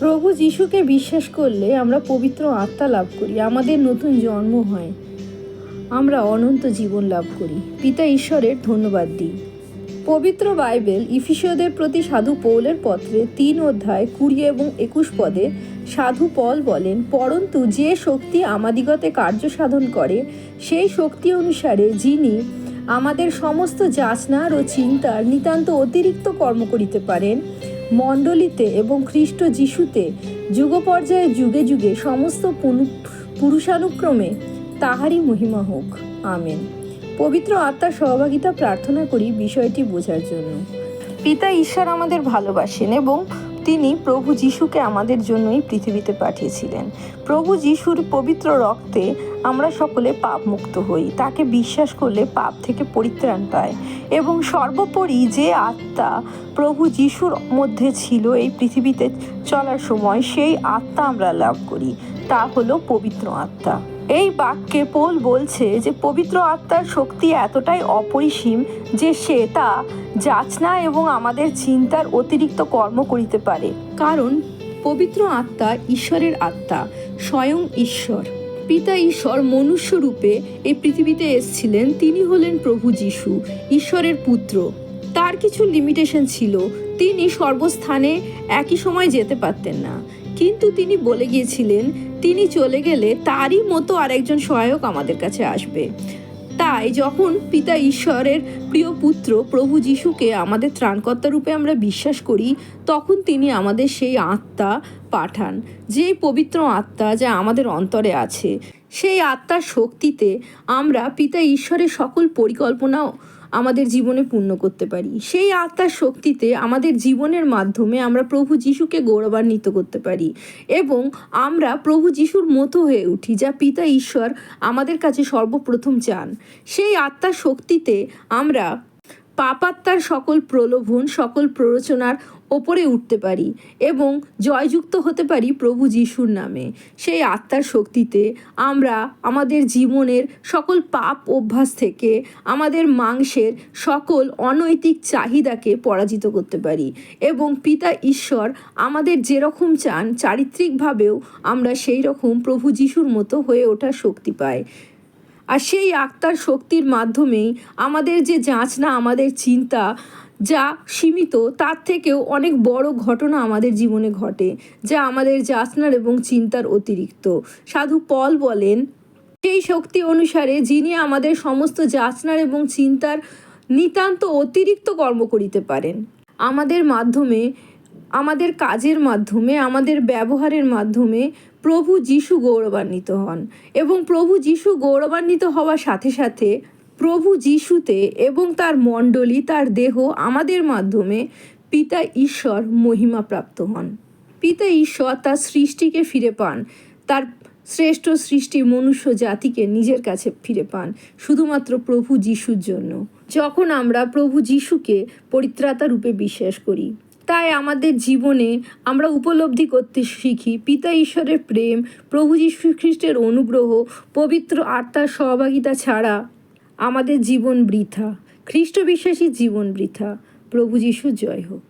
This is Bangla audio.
প্রভু যিশুকে বিশ্বাস করলে আমরা পবিত্র আত্মা লাভ করি, আমাদের নতুন জন্ম হয়, আমরা অনন্ত জীবন লাভ করি। পিতা ঈশ্বরের ধন্যবাদ দিই। পবিত্র বাইবেল ইফিসীয়দের প্রতি সাধু পৌলের পত্রে 3 অধ্যায় 20 এবং 21 পদে সাধু পল বলেন, পরন্তু যে শক্তি আমাদিগতে কার্য সাধন করে, সেই শক্তি অনুসারে যিনি আমাদের সমস্ত যাচনার ও চিন্তার নিতান্ত অতিরিক্ত কর্ম করিতে পারেন, মণ্ডলীতে এবং খ্রিস্ট যিশুতে যুগপর্যায়ে যুগে যুগে সমস্ত পুরুষানুক্রমে তাহারই মহিমা হোক। আমেন। পবিত্র আত্মার সহভাগিতা প্রার্থনা করি বিষয়টি বোঝার জন্য। পিতা ঈশ্বর আমাদের ভালোবাসেন এবং তিনি প্রভু যিশুকে আমাদের জন্যই পৃথিবীতে পাঠিয়েছিলেন। প্রভু যিশুর পবিত্র রক্তে আমরা সকলে পাপ মুক্ত হই, তাকে বিশ্বাস করলে পাপ থেকে পরিত্রাণ পায় এবং সর্বোপরি যে আত্মা প্রভু যিশুর মধ্যে ছিল এই পৃথিবীতে চলার সময়, সেই আত্মা আমরা লাভ করি, তা হলো পবিত্র আত্মা। এই বাক্যে পৌল বলছে যে পবিত্র আত্মার শক্তি এতটাই অপরিসীম যে সে তা যাচনা এবং আমাদের চিন্তার অতিরিক্ত কর্ম করিতে পারে, কারণ পবিত্র আত্মা ঈশ্বরের আত্মা, স্বয়ং ঈশ্বর। পিতা ঈশ্বর মনুষ্য রূপে এই পৃথিবীতে এসেছিলেন। তিনি হলেন প্রভু যিশু, ঈশ্বরের পুত্র। তার কিছু লিমিটেশন ছিল, তিনি সর্বস্থানে একই সময় যেতে পারতেন না, কিন্তু তিনি বলে গিয়েছিলেন তিনি চলে গেলে তারই মতো আরেকজন সহায়ক আমাদের কাছে আসবে। তাই যখন পিতা ঈশ্বরের প্রিয় পুত্র প্রভু যিশুকে আমাদের ত্রাণকর্তা রূপে আমরা বিশ্বাস করি, তখন তিনি আমাদের সেই আত্মা পাঠান, যে পবিত্র আত্মা যা আমাদের অন্তরে আছে। সেই আত্মার শক্তিতে আমরা পিতা ঈশ্বরের সকল পরিকল্পনা আমাদের জীবনে পূর্ণ করতে পারি। সেই আত্মার শক্তিতে আমাদের জীবনের মাধ্যমে আমরা প্রভু যিশুকে গৌরবান্বিত করতে পারি এবং আমরা প্রভু যিশুর মতো হয়ে উঠি, যা পিতা ঈশ্বর আমাদের কাছে সর্বপ্রথম চান। সেই আত্মার শক্তিতে আমরা পাপাত্মার সকল প্রলোভন, সকল প্ররোচনার ওপরে উঠতে পারি এবং জয়যুক্ত হতে পারি প্রভু যিশুর নামে। সেই আত্মার শক্তিতে আমরা আমাদের জীবনের সকল পাপ অভ্যাস থেকে আমাদের মাংসের সকল অনৈতিক চাহিদাকে পরাজিত করতে পারি এবং পিতা ঈশ্বর আমাদের যেরকম চান চারিত্রিকভাবেও আমরা সেই রকম প্রভু যিশুর মতো হয়ে ওঠার শক্তি পাই। আর সেই আত্মার শক্তির মাধ্যমেই আমাদের যে যাচনা, আমাদের চিন্তা যা সীমিত, তার থেকেও অনেক বড় ঘটনা আমাদের জীবনে ঘটে, যা আমাদের যাচনার এবং চিন্তার অতিরিক্ত। সাধু পল বলেন, সেই শক্তি অনুসারে যিনি আমাদের সমস্ত যাচনার এবং চিন্তার নিতান্ত অতিরিক্ত কর্ম করিতে পারেন। আমাদের মাধ্যমে, আমাদের কাজের মাধ্যমে, আমাদের ব্যবহারের মাধ্যমে প্রভু যিশু গৌরবান্বিত হন এবং প্রভু যিশু গৌরবান্বিত হওয়ার সাথে সাথে প্রভু যিশুতে এবং তার মণ্ডলী, তার দেহ, আমাদের মাধ্যমে পিতা ঈশ্বর মহিমা প্রাপ্ত হন। পিতা ঈশ্বর তার সৃষ্টিকে ফিরে পান, তার শ্রেষ্ঠ সৃষ্টি মনুষ্য জাতিকে নিজের কাছে ফিরে পান শুধুমাত্র প্রভু যিশুর জন্য, যখন আমরা প্রভু যিশুকে পরিত্রাতা রূপে বিশ্বাস করি। তাই আমাদের জীবনে আমরা উপলব্ধি করতে শিখি পিতা ঈশ্বরের প্রেম, প্রভু যীশু খ্রিস্টের অনুগ্রহ, পবিত্র আত্মার সহভাগিতা ছাড়া আমাদের জীবন বৃথা, খ্রিস্ট বিশ্বাসী জীবন বৃথা। প্রভু যিশু জয় হোক।